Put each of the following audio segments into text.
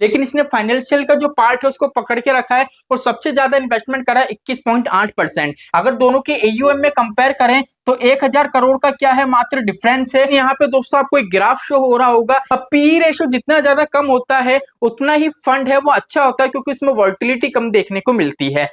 लेकिन इसने फाइनेंशियल का जो पार्ट है उसको पकड़ के रखा है और सबसे ज्यादा इन्वेस्टमेंट करा है 21.8%। अगर दोनों के एयूएम में कंपेयर करें तो 1000 करोड़ का क्या है मात्र डिफरेंस है। यहाँ पे दोस्तों आपको एक ग्राफ शो हो रहा होगा। अब पी रेशो जितना ज्यादा कम होता है उतना ही फंड है वो अच्छा होता है, क्योंकि इसमें वॉल्टिलिटी कम देखने को मिलती है।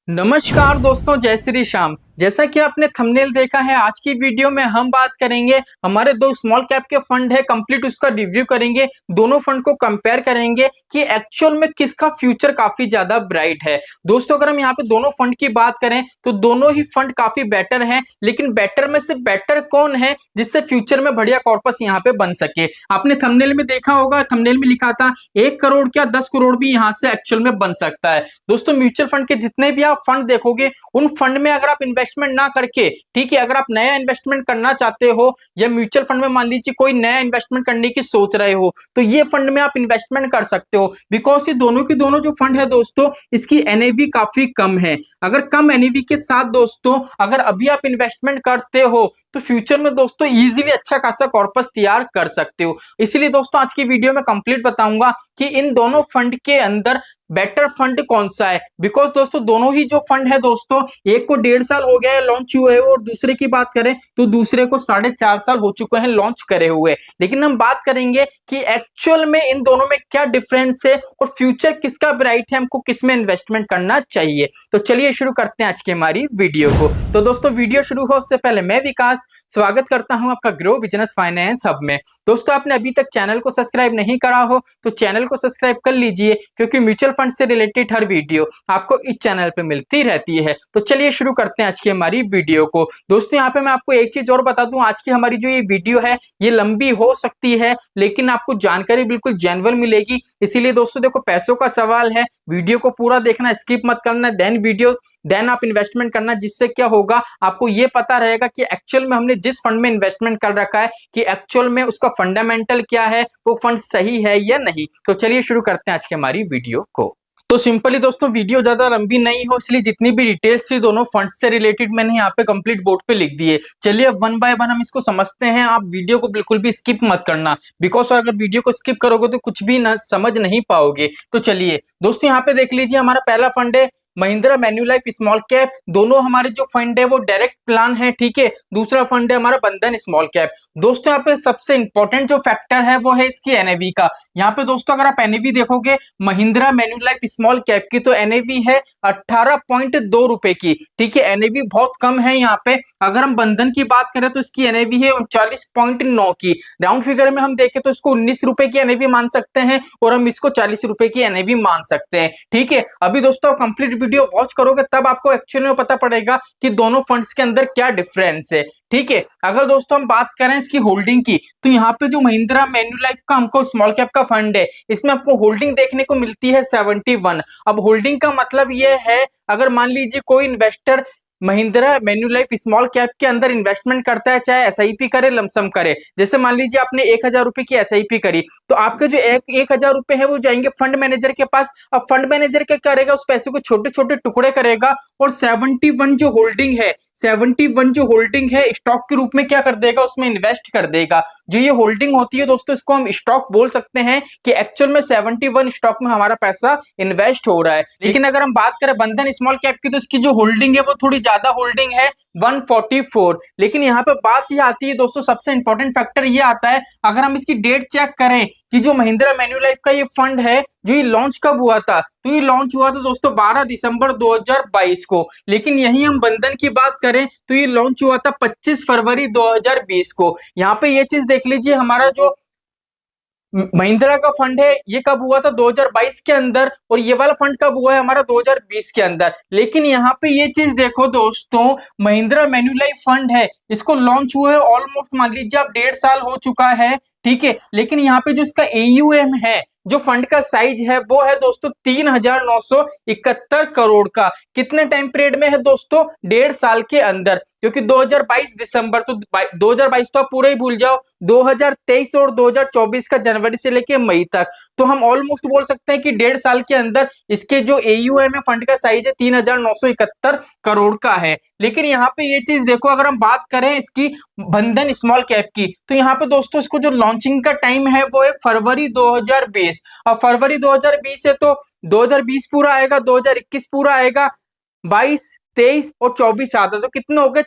नमस्कार दोस्तों, जय श्री श्याम। जैसा कि आपने थंबनेल देखा है, आज की वीडियो में हम बात करेंगे हमारे दो स्मॉल कैप के फंड है, कंप्लीट उसका रिव्यू करेंगे, दोनों फंड को कंपेयर करेंगे कि एक्चुअल में किसका फ्यूचर काफी ज्यादा ब्राइट है। दोस्तों अगर हम यहाँ पे दोनों फंड की बात करें तो दोनों ही फंड काफी बेटर हैं, लेकिन बेटर में से बेटर कौन है जिससे फ्यूचर में बढ़िया कॉर्पस यहाँ पे बन सके। आपने थंबनेल में देखा होगा, थंबनेल में लिखा था 1 करोड़ क्या 10 करोड़ भी यहाँ से एक्चुअल में बन सकता है। दोस्तों म्यूचुअल फंड के जितने भी आप फंड देखोगे उन फंड में अगर आप इन्वेस्टमेंट ना करके, ठीक है, अगर आप नया इन्वेस्टमेंट करना चाहते हो या म्यूचुअल फंड में मान लीजिए कोई नया इन्वेस्टमेंट करने की सोच रहे हो तो ये फंड में आप इन्वेस्टमेंट कर सकते हो। बिकॉज ये दोनों की दोनों जो फंड है दोस्तों, इसकी एनएवी काफी कम है। अगर कम एनएवी के साथ दोस्तों अगर अभी आप इन्वेस्टमेंट करते हो तो फ्यूचर में दोस्तों इजीली अच्छा खासा कॉर्पस तैयार कर सकते हो। इसलिए दोस्तों आज की वीडियो में कंप्लीट बताऊंगा कि इन दोनों फंड के अंदर बेटर फंड कौन सा है। बिकॉज दोस्तों दोनों ही जो फंड है दोस्तों, एक को 1.5 साल हो गया है लॉन्च हुए और दूसरे की बात करें तो दूसरे को 4.5 साल हो चुके हैं लॉन्च करे हुए। लेकिन हम बात करेंगे कि एक्चुअल में इन दोनों में क्या डिफरेंस है और फ्यूचर किसका ब्राइट है, हमको किस में इन्वेस्टमेंट करना चाहिए। तो चलिए शुरू करते हैं आज की हमारी वीडियो को। तो दोस्तों वीडियो शुरू हो उससे पहले मैं विकास स्वागत करता हूं आपका ग्रो बिजनेस फाइनेंस हब में। दोस्तों आपने अभी तक चैनल को सब्सक्राइब नहीं करा हो तो चैनल को सब्सक्राइब कर लीजिए, क्योंकि म्यूचुअल फंड से रिलेटेड हर वीडियो आपको इस चैनल पे मिलती रहती है। तो चलिए शुरू करते हैं आज की हमारी वीडियो को। दोस्तों यहाँ पे मैं आपको एक चीज और बता दूं, आज की हमारी जो ये वीडियो है ये लंबी हो सकती है लेकिन आपको जानकारी बिल्कुल जेन्युइन मिलेगी। इसीलिए दोस्तों देखो, पैसों का सवाल है, वीडियो को पूरा देखना, स्किप मत करना, देन आप इन्वेस्टमेंट करना। जिससे क्या होगा, आपको ये पता रहेगा कि एक्चुअल में हमने जिस फंड में इन्वेस्टमेंट कर रखा है कि एक्चुअल में उसका फंडामेंटल क्या है, वो फंड सही है या नहीं। तो चलिए शुरू करते हैं आज की हमारी वीडियो को। तो सिंपली दोस्तों वीडियो ज्यादा लंबी नहीं हो, इसलिए जितनी भी डिटेल्स थी दोनों फंड्स से रिलेटेड मैंने यहाँ पे कंप्लीट बोर्ड पे लिख दिए। चलिए अब वन बाय वन हम इसको समझते हैं। आप वीडियो को बिल्कुल भी स्किप मत करना, बिकॉज अगर वीडियो को स्किप करोगे तो कुछ भी ना समझ नहीं पाओगे। तो चलिए दोस्तों यहाँ पे देख लीजिए, हमारा पहला फंड है महिंद्रा मैन्युलाइफ स्मॉल कैप। दोनों हमारे जो फंड है वो डायरेक्ट प्लान है, ठीक है। दूसरा फंड है हमारा बंधन स्मॉल कैप। दोस्तों यहाँ पे सबसे इंपॉर्टेंट जो फैक्टर है वो है इसकी एनएवी का। यहाँ पे दोस्तों अगर आप एनएवी देखोगे महिंद्रा मैन्युलाइफ स्मॉल कैप की तो एनएवी है 18.2 रुपए की, ठीक है। एनएवी बहुत कम है यहाँ पे। अगर हम बंधन की बात करें तो इसकी एनएवी है 39.9 की। राउंड फिगर में हम देखें तो इसको 19 रुपए की एनएवी मान सकते हैं और हम इसको 40 रुपए की एनएवी मान सकते हैं, ठीक है। अभी दोस्तों कंप्लीट वीडियो वॉच करोगे तब आपको एक्चुअली में पता पड़ेगा कि दोनों फंड्स के अंदर क्या डिफरेंस है, ठीक है। अगर दोस्तों हम बात करें इसकी होल्डिंग की तो यहाँ पे जो महिंद्रा मैन्युलाइफ का हमको स्मॉल कैप का फंड है इसमें आपको होल्डिंग देखने को मिलती है 71। अब होल्डिंग का मतलब ये है, अगर मान लीजिए कोई इन्वेस्टर महिंद्रा मैन्युलाइफ स्मॉल कैप के अंदर इन्वेस्टमेंट करता है, चाहे एसआईपी करे लमसम करे, जैसे मान लीजिए आपने 1000 रुपए की एसआईपी करी तो आपके जो 1000 रुपए है वो जाएंगे फंड मैनेजर के पास। अब फंड मैनेजर क्या करेगा, उस पैसे को छोटे छोटे टुकड़े करेगा और 71 जो होल्डिंग है स्टॉक के रूप में क्या कर देगा, उसमें इन्वेस्ट कर देगा। जो ये होल्डिंग होती है दोस्तों इसको हम स्टॉक बोल सकते हैं कि एक्चुअल में 71 स्टॉक में हमारा पैसा इन्वेस्ट हो रहा है। लेकिन अगर हम बात करें बंधन स्मॉल कैप की तो इसकी जो होल्डिंग है वो थोड़ी ज्यादा होल्डिंग है 144। लेकिन यहाँ पे बात ये आती है दोस्तों, सबसे इंपॉर्टेंट फैक्टर ये आता है, अगर हम इसकी डेट चेक करें कि जो महिंद्रा मैन्युलाइफ का ये फंड है जो ये लॉन्च कब हुआ था, तो ये लॉन्च हुआ था दोस्तों 12 दिसंबर 2022 को। लेकिन यही हम बंधन की बात करें तो ये लॉन्च हुआ था 25 फरवरी 2020 को। यहाँ पे ये चीज देख लीजिए, हमारा जो महिंद्रा का फंड है ये कब हुआ था 2022 के अंदर और ये वाला फंड कब हुआ है हमारा 2020 के अंदर। लेकिन यहाँ पे ये चीज देखो दोस्तों, महिंद्रा मैन्युलाइफ फंड है इसको लॉन्च हुए ऑलमोस्ट मान लीजिए अब 1.5 साल हो चुका है, ठीक है। लेकिन यहाँ पे जो इसका एयूएम है, जो फंड का साइज है वो है दोस्तों 3971 करोड़ का। कितने टाइम पीरियड में है दोस्तों, 1.5 साल के अंदर। क्योंकि 2022 दिसंबर तो 2022 तो आप पूरा ही भूल जाओ, 2023 और 2024 का जनवरी से लेके मई तक, तो हम ऑलमोस्ट बोल सकते हैं कि 1.5 साल के अंदर इसके जो एयूएम है फंड का साइज है 3971 करोड़ का है। लेकिन यहाँ पे ये चीज देखो, अगर हम बात करें इसकी बंधन स्मॉल कैप की तो यहाँ पे दोस्तों इसको जो लॉन्चिंग का टाइम है वो है फरवरी 2020, 2019। अब फरवरी 2020 है तो 2020 पूरा आएगा, 2021 पूरा आएगा, 22, 23 और 24 आता है, तो कितने हो गए,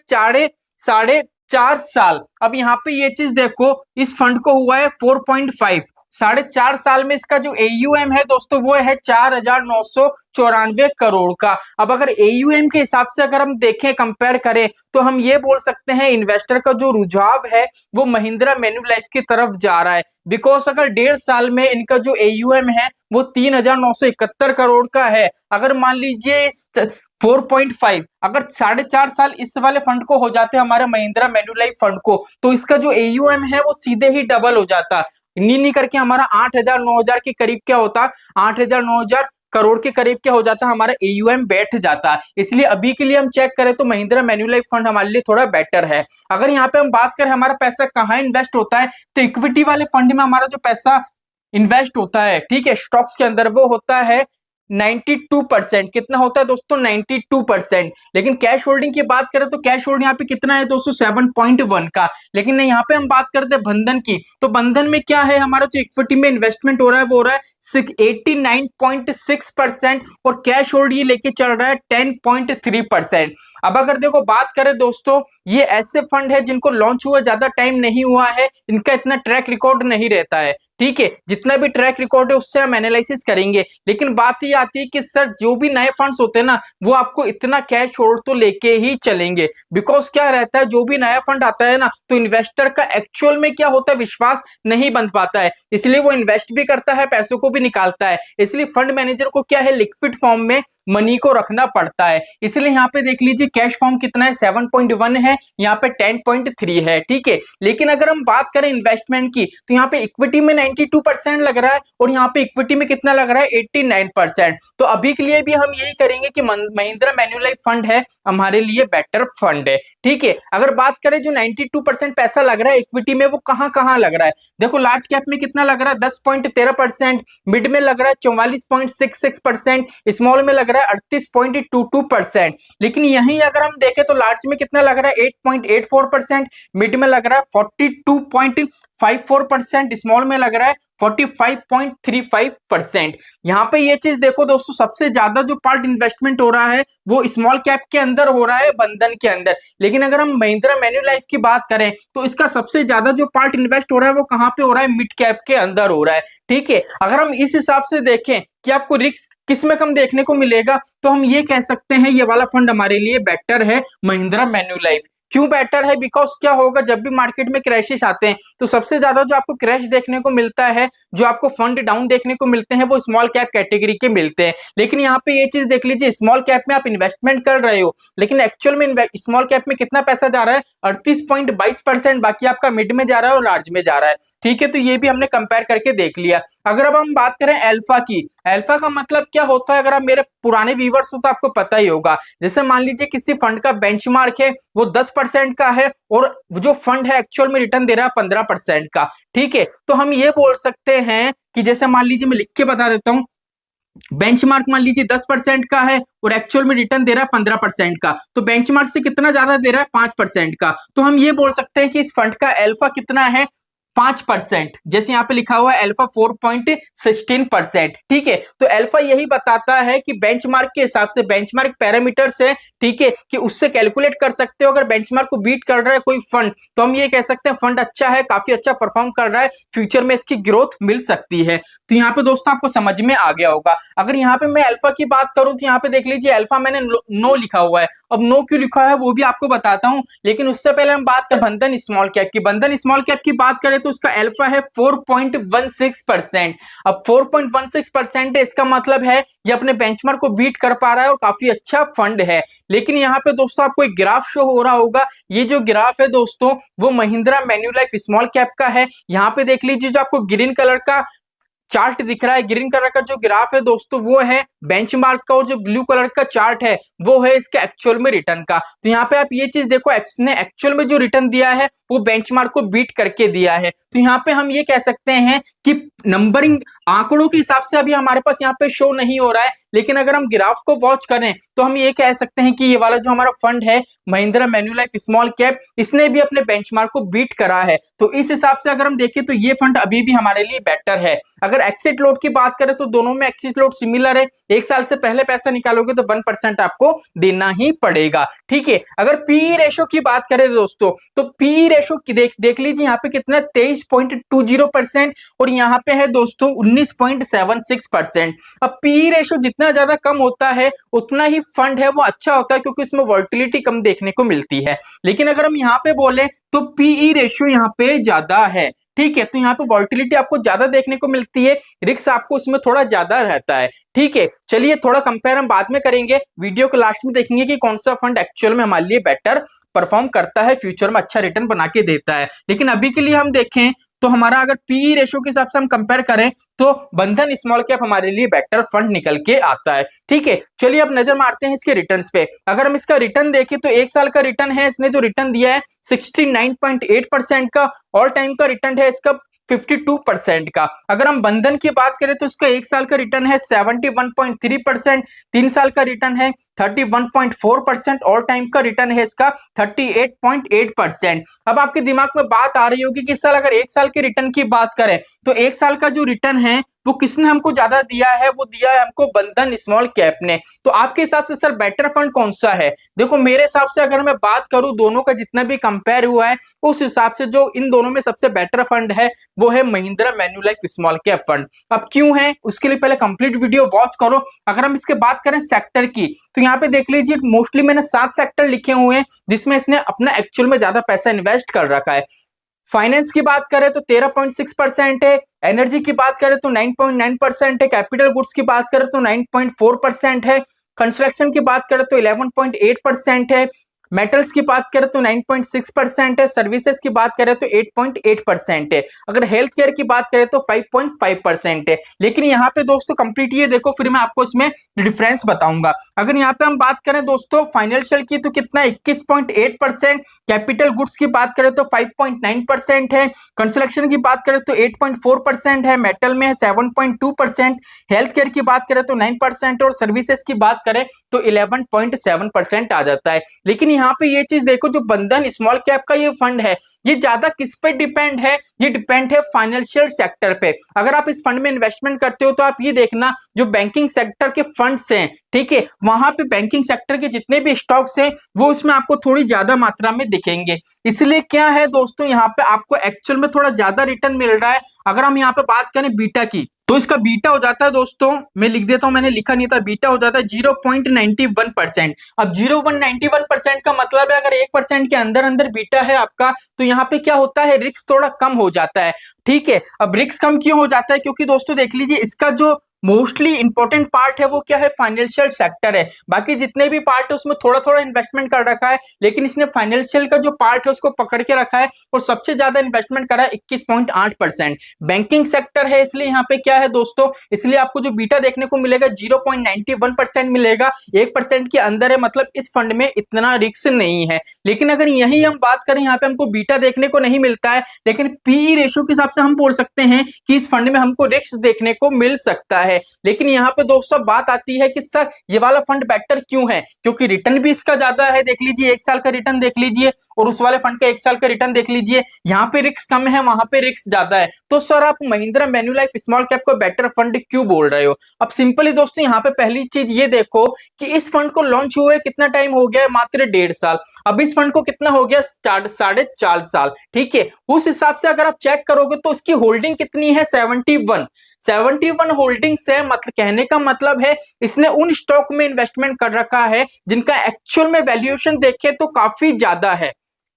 साढ़े 4 साल। अब यहाँ पे ये चीज देखो, इस फंड को हुआ है 4.5, 4.5 साल में इसका जो एयूएम है दोस्तों वो है 4,994 करोड़ का। अब अगर एयूएम के हिसाब से अगर हम देखें, कंपेयर करें, तो हम ये बोल सकते हैं इन्वेस्टर का जो रुझाव है वो महिंद्रा मैन्युलाइफ की तरफ जा रहा है। बिकॉज अगर 1.5 साल में इनका जो एयूएम है वो 3,971 करोड़ का है, अगर मान लीजिए 4.5, अगर 4.5 साल इस वाले फंड को हो जाते हमारे महिंद्रा मैन्युलाइफ फंड को, तो इसका जो एयूएम है वो सीधे ही डबल हो जाता, नी करके हमारा 8,000 9,000 के करीब क्या होता, 8,000 9,000 करोड़ के करीब क्या हो जाता, हमारा एयूएम बैठ जाता। इसलिए अभी के लिए हम चेक करें तो महिंद्रा मैन्युलाइफ फंड हमारे लिए थोड़ा बेटर है। अगर यहाँ पे हम बात करें हमारा पैसा कहाँ इन्वेस्ट होता है, तो इक्विटी वाले फंड में हमारा जो पैसा इन्वेस्ट होता है, ठीक है, स्टॉक्स के अंदर, वो होता है 92%। कितना होता है दोस्तों, 92%। लेकिन कैश होल्डिंग की बात करें तो कैश होल्डिंग यहाँ पे कितना है दोस्तों, 7.1 का। लेकिन यहाँ पे हम बात करते हैं बंधन की, तो बंधन में क्या है, हमारा जो इक्विटी में इन्वेस्टमेंट हो रहा है वो हो रहा है 89.6%, और कैश होल्ड ये लेके चल रहा है 10.3%। अब अगर देखो बात करें दोस्तों, ये ऐसे फंड है जिनको लॉन्च हुआ ज्यादा टाइम नहीं हुआ है, इनका इतना ट्रैक रिकॉर्ड नहीं रहता है, ठीक है, जितना भी ट्रैक रिकॉर्ड है उससे हम एनालिसिस करेंगे। लेकिन बात ये आती है कि सर जो भी नए फंड्स होते हैं ना, वो आपको इतना कैश होल्ड तो लेके ही चलेंगे। बिकॉज क्या रहता है, जो भी नया फंड आता है ना, तो इन्वेस्टर का एक्चुअल में क्या होता है, विश्वास नहीं बन पाता है, इसलिए वो इन्वेस्ट भी करता है, पैसों को भी निकालता है। इसलिए फंड मैनेजर को क्या है, लिक्विड फॉर्म में मनी को रखना पड़ता है। इसलिए यहाँ पे देख लीजिए कैश फॉर्म कितना है, 7.1 है, यहाँ पे 10.3 है, ठीक है। लेकिन अगर हम बात करें इन्वेस्टमेंट की, तो यहाँ पे इक्विटी में 92% लग रहा है, और यहाँ पे इक्विटी में कितना लग रहा है, 89%। तो अभी के लिए भी हम यही करेंगे कि महिंद्रा मैन्युलाइफ फंड है हमारे लिए बेटर फंड है, ठीक है। अगर बात करें जो 92% पैसा लग रहा है इक्विटी में, वो कहां कहां लग रहा है, देखो लार्ज कैप में कितना लग रहा है, 10.13%, मिड में लग रहा है 44.66%, स्मॉल में लग रहा है 38.22%। लेकिन यहीं अगर हम देखें तो लार्ज में कितना लग रहा है, 8.84%, मिड में लग रहा है 42.54%, स्मॉल में लग रहा है 45.35%। यहाँ पे ये चीज देखो दोस्तों, सबसे ज्यादा जो पार्ट इन्वेस्टमेंट हो रहा है वो स्मॉल कैप के अंदर हो रहा है, बंधन के अंदर। लेकिन अगर हम महिंद्रा मैन्युलाइफ की बात करें तो इसका सबसे ज्यादा जो पार्ट इन्वेस्ट हो रहा है वो कहाँ पे हो रहा है, मिड कैप के अंदर हो रहा है, ठीक है। अगर हम इस हिसाब से देखें कि आपको रिस्क किस में कम देखने को मिलेगा, तो हम ये कह सकते हैं ये वाला फंड हमारे लिए बेटर है, महिंद्रा मैन्युलाइफ। क्यों बेटर है, बिकॉज क्या होगा, जब भी मार्केट में क्रैशेस आते हैं तो सबसे ज्यादा जो आपको क्रैश देखने को मिलता है, जो आपको फंड डाउन देखने को मिलते हैं, वो स्मॉल कैप कैटेगरी के मिलते हैं। लेकिन यहाँ पे ये चीज देख लीजिए, स्मॉल कैप में आप इन्वेस्टमेंट कर रहे हो, लेकिन एक्चुअल में स्मॉल कैप में कितना पैसा जा रहा है, 38.22%, बाकी आपका मिड में जा रहा है और लार्ज में जा रहा है, ठीक है। तो ये भी हमने कंपेयर करके देख लिया। अगर अब हम बात करें अल्फा की, अल्फा का मतलब क्या होता है, अगर आप मेरे पुराने व्यूवर्स हो तो आपको पता ही होगा। जैसे मान लीजिए किसी फंड का बेंचमार्क है वो 10% का है, और जो फंड है एक्चुअल में रिटर्न दे रहा है 15% का, ठीक है। तो हम ये बोल सकते हैं कि जैसे मान लीजिए, मैं लिख के बता देता हूं, बेंचमार्क मान लीजिए 10% का है और एक्चुअल में रिटर्न दे रहा है 15% का, तो बेंचमार्क से कितना ज्यादा दे रहा है, 5% का। तो हम ये बोल सकते हैं कि इस फंड का अल्फा कितना है, 5%। जैसे यहाँ पे लिखा हुआ है अल्फा 4.16%, ठीक है। तो अल्फा यही बताता है कि बेंचमार्क के हिसाब से, बेंचमार्क पैरामीटर से, ठीक है, कि उससे कैलकुलेट कर सकते हो अगर बेंचमार्क को बीट कर रहा है कोई फंड, तो हम ये कह सकते हैं फंड अच्छा है, काफी अच्छा परफॉर्म कर रहा है, फ्यूचर में इसकी ग्रोथ मिल सकती है। तो यहाँ पे दोस्तों आपको समझ में आ गया होगा। अगर यहाँ पे मैं अल्फा की बात करूं तो यहाँ पे देख लीजिए अल्फा मैंने नो लिखा हुआ है। अब नो क्यों लिखा है वो भी आपको बताता हूं, लेकिन उससे पहले हम बात करें बंधन स्मॉल कैप की। बंधन स्मॉल कैप की बात करें तो उसका अल्फा है 4.16%। अब 4.16% है, इसका मतलब है ये अपने बेंचमार्क को बीट कर पा रहा है और काफी अच्छा फंड है। लेकिन यहाँ पे दोस्तों आपको एक ग्राफ शो हो रहा होगा, ये जो ग्राफ है दोस्तों वो महिंद्रा मैन्युलाइफ स्मॉल कैप का है। यहाँ पे देख लीजिए जो आपको ग्रीन कलर का चार्ट दिख रहा है, ग्रीन कलर का जो ग्राफ है दोस्तों वो है बेंचमार्क का, और जो ब्लू कलर का चार्ट है वो है इसके एक्चुअल में रिटर्न का। तो यहाँ पे आप ये चीज देखो, इसने एक्चुअल में जो रिटर्न दिया है वो बेंचमार्क को बीट करके दिया है। तो यहाँ पे हम ये कह सकते हैं कि नंबरिंग आंकड़ों के हिसाब से अभी हमारे पास यहाँ पे शो नहीं हो रहा है, लेकिन अगर हम ग्राफ को वॉच करें तो हम ये कह सकते हैं कि ये वाला जो हमारा फंड है महिंद्रा मैन्युलाइफ स्मॉल कैप, इसने भी अपने बेंचमार्क को बीट करा है। तो इस हिसाब से अगर हम देखें तो ये फंड अभी भी हमारे लिए बेटर है। अगर एक्सिट लोड की बात करें तो दोनों में एक्सिट लोड सिमिलर है, 1 साल से पहले पैसा निकालोगे तो 1% आपको देना ही पड़ेगा। ठीक है, अगर पी रेशो की बात करें दोस्तों तो पी रेशो की देख लीजिए यहाँ पे कितना 23.20% और यहाँ पे है दोस्तों 19.76%। अब पी रेशो जितना ज्यादा कम होता है उतना ही फंड है वो अच्छा होता है, क्योंकि इसमें वोलेटिलिटी कम देखने को मिलती है। लेकिन अगर हम यहाँ पे बोले तो पीई रेशियो यहाँ पे ज्यादा है। ठीक है, तो यहाँ पे वोलेटिलिटी आपको ज्यादा देखने को मिलती है, रिस्क आपको इसमें थोड़ा ज्यादा रहता है। ठीक है, चलिए थोड़ा कंपेयर हम बाद में करेंगे, वीडियो के लास्ट में देखेंगे कि कौन सा फंड एक्चुअल में हमारे लिए बेटर परफॉर्म करता है, फ्यूचर में अच्छा रिटर्न बना के देता है। लेकिन अभी के लिए हम देखें तो हमारा अगर पी रेशियो के हिसाब से हम कंपेयर करें तो बंधन स्मॉल कैप हमारे लिए बेटर फंड निकल के आता है। ठीक है, चलिए अब नजर मारते हैं इसके रिटर्न्स पे। अगर हम इसका रिटर्न देखें तो 1 साल का रिटर्न है, इसने जो रिटर्न दिया है 69.8% का, ऑल टाइम का रिटर्न है इसका 52% का। अगर हम बंधन की बात करें तो इसका 1 साल का रिटर्न है 71.3%, 3 साल का रिटर्न है 31.4%, ऑल टाइम का रिटर्न है इसका 38.8%। अब आपके दिमाग में बात आ रही होगी कि सर अगर 1 साल के रिटर्न की बात करें तो 1 साल का जो रिटर्न है वो किसने हमको ज्यादा दिया है, वो दिया है हमको बंधन स्मॉल कैप ने। तो आपके हिसाब से सर बेटर फंड कौन सा है? देखो मेरे हिसाब से अगर मैं बात करूं दोनों का जितना भी कंपेयर हुआ है उस हिसाब से जो इन दोनों में सबसे बेटर फंड है वो है महिंद्रा मैन्युलाइफ स्मॉल कैप फंड। अब क्यों है उसके लिए पहले कंप्लीट वीडियो वॉच करो। अगर हम इसके बात करें सेक्टर की तो यहाँ पे देख लीजिए मोस्टली मैंने 7 सेक्टर लिखे हुए हैं जिसमें इसने अपना एक्चुअल में ज्यादा पैसा इन्वेस्ट कर रखा है। फाइनेंस की बात करें तो 13.6% है, एनर्जी की बात करें तो 9.9% है, कैपिटल गुड्स की बात करें तो 9.4% है, कंस्ट्रक्शन की बात करें तो 11.8% है, मेटल्स की बात करें तो 9.6% है, सर्विसेज की बात करें तो 8.8% है, अगर हेल्थ केयर की बात करें तो 5.5% है। लेकिन यहाँ पे दोस्तों कंप्लीट ये देखो, फिर मैं आपको इसमें डिफरेंस बताऊंगा। अगर यहाँ पे हम बात करें दोस्तों फाइनेंशियल की तो कितना 21.8%, कैपिटल गुड्स की बात करें तो 5.9% है, कंस्ट्रक्शन की बात करें तो 8.4% है, मेटल में है 7.2%, हेल्थ केयर की बात करें तो 9% और सर्विसेज की बात करें तो 11.7% आ जाता है। लेकिन यहाँ पे ये चीज देखो, जो बंधन स्मॉल कैप का ये फंड है ये ज्यादा किस पे डिपेंड है? ये डिपेंड है फाइनेंशियल सेक्टर पे। अगर आप इस फंड में इन्वेस्टमेंट करते हो तो आप ये देखना जो बैंकिंग सेक्टर के फंड्स हैं, ठीक है, वहां पे बैंकिंग सेक्टर के जितने भी स्टॉक्स हैं वो उसमें आपको थोड़ी ज्यादा मात्रा में दिखेंगे। इसलिए क्या है दोस्तों, यहाँ पे आपको एक्चुअल में थोड़ा ज्यादा रिटर्न मिल रहा है। अगर हम यहाँ पे बात करें बीटा की तो इसका बीटा हो जाता है दोस्तों, मैं लिख देता हूं, मैंने लिखा नहीं था, बीटा हो जाता है 0.91%। अब 0.91% का मतलब है अगर 1% के अंदर अंदर बीटा है आपका तो यहाँ पे क्या होता है, रिस्क थोड़ा कम हो जाता है। ठीक है, अब रिस्क कम क्यों हो जाता है? क्योंकि दोस्तों देख लीजिए इसका जो मोस्टली इंपॉर्टेंट पार्ट है वो क्या है, फाइनेंशियल सेक्टर है। बाकी जितने भी पार्ट है उसमें थोड़ा थोड़ा इन्वेस्टमेंट कर रखा है, लेकिन इसने फाइनेंशियल का जो पार्ट है उसको पकड़ के रखा है और सबसे ज्यादा इन्वेस्टमेंट करा है 21.8%। बैंकिंग सेक्टर है इसलिए यहाँ पे क्या है दोस्तों, इसलिए आपको जो बीटा देखने को मिलेगा 0.91% मिलेगा, 1% के अंदर है, मतलब इस फंड में इतना रिस्क नहीं है। लेकिन अगर यही हम बात करें यहाँ पे हमको बीटा देखने को नहीं मिलता है, लेकिन पी रेशियो के हिसाब से हम बोल सकते हैं कि इस फंड में हमको रिस्क देखने को मिल सकता है। लेकिन यहाँ पे दोस्तों बात आती है कि सर ये वाला फंड बेटर क्यों है? क्योंकि रिटर्न भी इसका ज्यादा है, देख लीजिए 1 साल का रिटर्न देख लीजिए और उस वाले फंड का 1 साल का रिटर्न देख लीजिए, यहाँ पे रिस्क कम है वहां पे रिस्क ज्यादा है। तो सर आप महिंद्रा मैन्युलाइफ स्मॉल कैप को बेटर फंड क्यों बोल रहे हो? अब सिंपली दोस्तों यहाँ पे पहली चीज ये देखो कि इस फंड को लॉन्च हुए कितना टाइम हो गया है, मात्र 1.5 साल। अब इस फंड को कितना हो गया, 4.5 साल। ठीक है, उस हिसाब से अगर आप चेक करोगे तो इसकी होल्डिंग कितनी है, 71 होल्डिंग्स है। मतलब कहने का मतलब है इसने उन स्टॉक में इन्वेस्टमेंट कर रखा है जिनका एक्चुअल में वैल्यूएशन देखें तो काफी ज्यादा है।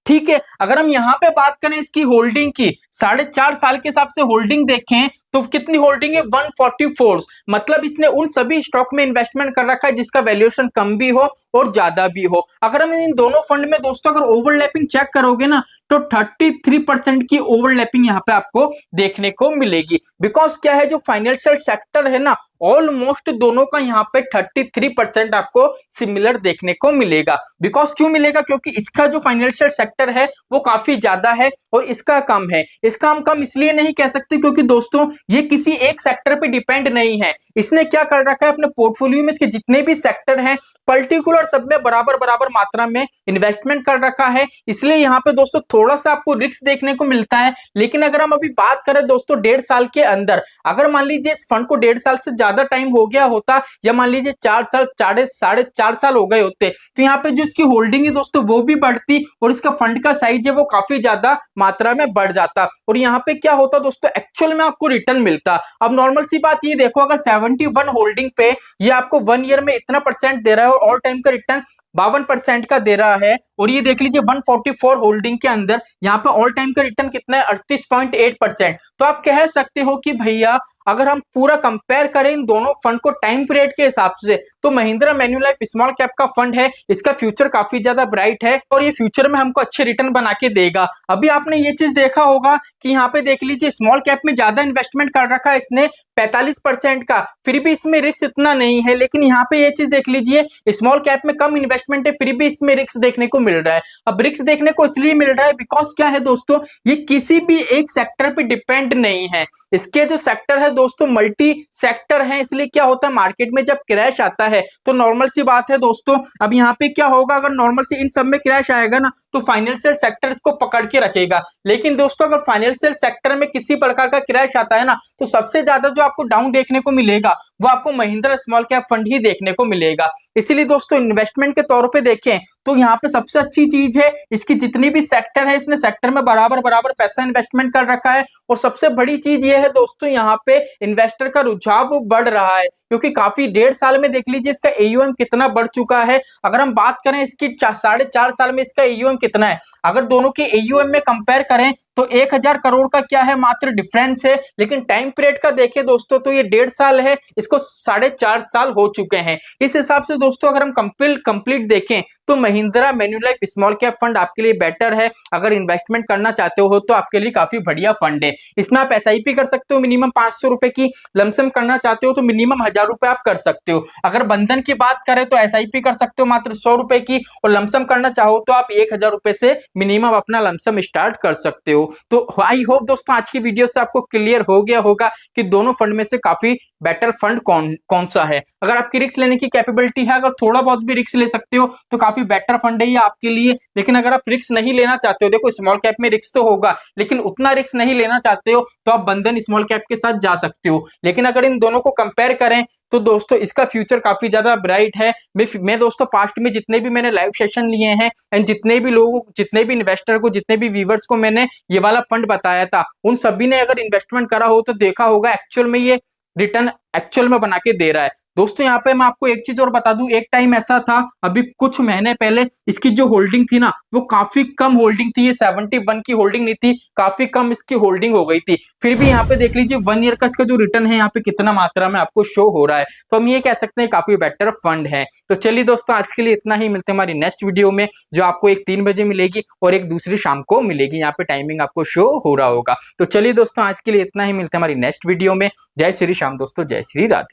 ठीक है, अगर हम यहाँ पे बात करें इसकी होल्डिंग की, 4.5 साल के हिसाब से होल्डिंग देखें तो कितनी होल्डिंग है, 144। मतलब इसने उन सभी स्टॉक में इन्वेस्टमेंट कर रखा है जिसका वैल्यूएशन कम भी हो और ज्यादा भी हो। अगर हम इन दोनों फंड में दोस्तों अगर ओवरलैपिंग चेक करोगे ना तो 33% की ओवरलैपिंग यहाँ पे आपको देखने को मिलेगी। बिकॉज क्या है, जो फाइनेंशियल सेक्टर है ना ऑलमोस्ट दोनों का यहाँ पे 33% आपको सिमिलर देखने को मिलेगा। बिकॉज क्यों मिलेगा, क्योंकि इसका जो फाइनेंशियल सेक्टर है वो काफी ज्यादा है और इसका कम है। इसका हम कम इसलिए नहीं कह सकते क्योंकि दोस्तों ये किसी एक सेक्टर पे डिपेंड नहीं है। इसने क्या कर रखा है, अपने पोर्टफोलियो में इसके जितने भी सेक्टर हैं पर्टिकुलर सब में बराबर बराबर मात्रा में इन्वेस्टमेंट कर रखा है। इसलिए यहाँ पे दोस्तों थोड़ा सा आपको रिस्क देखने को मिलता है। लेकिन अगर हम अभी बात करें दोस्तों 1.5 साल के अंदर, अगर मान लीजिए इस फंड को 1.5 साल से ज्यादा टाइम हो गया होता, या मान लीजिए 4 साल, 4.5 हो गए होते, तो यहाँ पे जो इसकी होल्डिंग है दोस्तों वो भी बढ़ती और इसका फंड का साइज है वो काफी ज्यादा मात्रा में बढ़ जाता और यहाँ पे क्या होता दोस्तों, एक्चुअल में आपको रिटर्न मिलता। अब नॉर्मल सी बात ये देखो, अगर 71 होल्डिंग पे ये आपको 1 ईयर में इतना % दे रहा है और ऑल टाइम का रिटर्न 52% का दे रहा है, और ये देख लीजिए 144 होल्डिंग के अंदर यहाँ पे ऑल टाइम का रिटर्न कितना है, 38.8%। तो आप कह सकते हो कि भैया अगर हम पूरा कंपेयर करें इन दोनों फंड को टाइम पीरियड के हिसाब से, तो महिंद्रा मैन्युलाइफ स्मॉल कैप का फंड है, इसका फ्यूचर काफी ज्यादा ब्राइट है और ये फ्यूचर में हमको अच्छे रिटर्न बना के देगा। अभी आपने ये चीज देखा होगा कि यहाँ पे देख लीजिए स्मॉल कैप में ज्यादा इन्वेस्टमेंट कर रखा है इसने 45% का, फिर भी इसमें रिस्क इतना नहीं है। लेकिन यहाँ पे ये चीज देख लीजिए, स्मॉल कैप में कम इन्वेस्टमेंट है फिर भी इसमें रिस्क देखने को मिल रहा है। अब रिस्क देखने को इसलिए मिल रहा है बिकॉज क्या है दोस्तों, ये किसी भी एक सेक्टर पे डिपेंड नहीं है। इसके जो सेक्टर है दोस्तों मल्टी सेक्टर है, इसलिए क्या होता है मार्केट में जब क्रैश आता है तो नॉर्मल सी बात है दोस्तों, अब यहाँ पे क्या होगा, अगर नॉर्मल से इन सब में क्रैश आएगा ना तो फाइनेंशियल सेक्टर इसको पकड़ के रखेगा। लेकिन दोस्तों अगर फाइनेंशियल सेक्टर में किसी प्रकार का क्रैश आता है ना तो सबसे ज्यादा जो आपको डाउन देखने को मिलेगा वो आपको महिंद्रा स्मॉल कैप फंड ही देखने को मिलेगा। इसीलिए दोस्तों इन्वेस्टमेंट के तौर पे देखें तो यहाँ पे सबसे अच्छी चीज है इसकी जितनी भी सेक्टर है, इसने सेक्टर में बराबर बराबर पैसा इन्वेस्टमेंट कर रखा है। और सबसे बड़ी चीज ये है दोस्तों, यहाँ पे इन्वेस्टर का रुझाव वो बढ़ रहा है क्योंकि काफी 1.5 साल में देख लीजिए इसका AUM कितना बढ़ चुका है। अगर हम बात करें इसकी 4.5 साल में इसका AUM कितना है, अगर दोनों के AUM में कंपेयर करें तो 1000 करोड़ का क्या है मात्र डिफरेंस है। लेकिन टाइम पीरियड का देखें दोस्तों तो ये 1.5 साल है, इसको 4.5 साल हो चुके हैं। इस हिसाब से दोस्तों अगर हम कंप्लीट देखें तो महिंद्रा मैन्युलाइफ स्मॉल कैप फंड आपके लिए बेटर है। अगर इन्वेस्टमेंट करना चाहते हो तो आपके लिए काफी बढ़िया फंड है। इसमें आप SIP कर सकते हो मिनिमम 500 रुपए की, लमसम करना चाहते हो तो मिनिमम 1000 रुपए आप कर सकते हो। अगर बंधन की बात करें तो SIP कर सकते हो मात्र 100 रुपए की, और लमसम करना चाहो तो आप 1000 रुपए से मिनिमम अपना लमसम स्टार्ट कर सकते हो। तो आई होप दोस्तों आज की वीडियो से आपको क्लियर हो गया होगा कि दोनों फंड में से काफी बेटर फंड कौन सा है। अगर आपकी रिस्क लेने की कैपेबिलिटी है, अगर थोड़ा बहुत भी रिस्क ले सकते हो तो काफी बेटर फंड है ये आपके लिए। लेकिन अगर आप रिस्क नहीं लेना चाहते हो, देखो स्मॉल कैप में रिस्क तो होगा लेकिन उतना रिस्क नहीं लेना चाहते हो तो आप बंधन स्मॉल कैप के साथ जा सकते हो। लेकिन अगर इन दोनों को कंपेयर करें तो दोस्तों इसका फ्यूचर काफी ज्यादा ब्राइट है। मैं दोस्तों पास्ट में जितने भी मैंने लाइव सेशन लिए हैं एंड जितने भी लोगों, जितने भी इन्वेस्टर को, जितने भी व्यूवर्स को मैंने ये वाला फंड बताया था, उन सभी ने अगर इन्वेस्टमेंट करा हो तो देखा होगा एक्चुअल में ये रिटर्न एक्चुअल में बना के दे रहा है। दोस्तों यहाँ पे मैं आपको एक चीज और बता दूं, एक टाइम ऐसा था अभी कुछ महीने पहले इसकी जो होल्डिंग थी ना वो काफी कम होल्डिंग थी, ये 71 की होल्डिंग नहीं थी, काफी कम इसकी होल्डिंग हो गई थी। फिर भी यहाँ पे देख लीजिए 1 ईयर का इसका जो रिटर्न है यहाँ पे कितना मात्रा में आपको शो हो रहा है। तो हम ये कह सकते हैं काफी बेटर फंड है। तो चलिए दोस्तों आज के लिए इतना ही, मिलते हैं हमारी नेक्स्ट वीडियो में जो आपको एक 3 बजे मिलेगी और एक दूसरी शाम को मिलेगी। यहाँ पे टाइमिंग आपको शो हो रहा होगा। तो चलिए दोस्तों आज के लिए इतना ही, मिलते हैं हमारी नेक्स्ट वीडियो में। जय श्री राम दोस्तों, जय श्री राधे।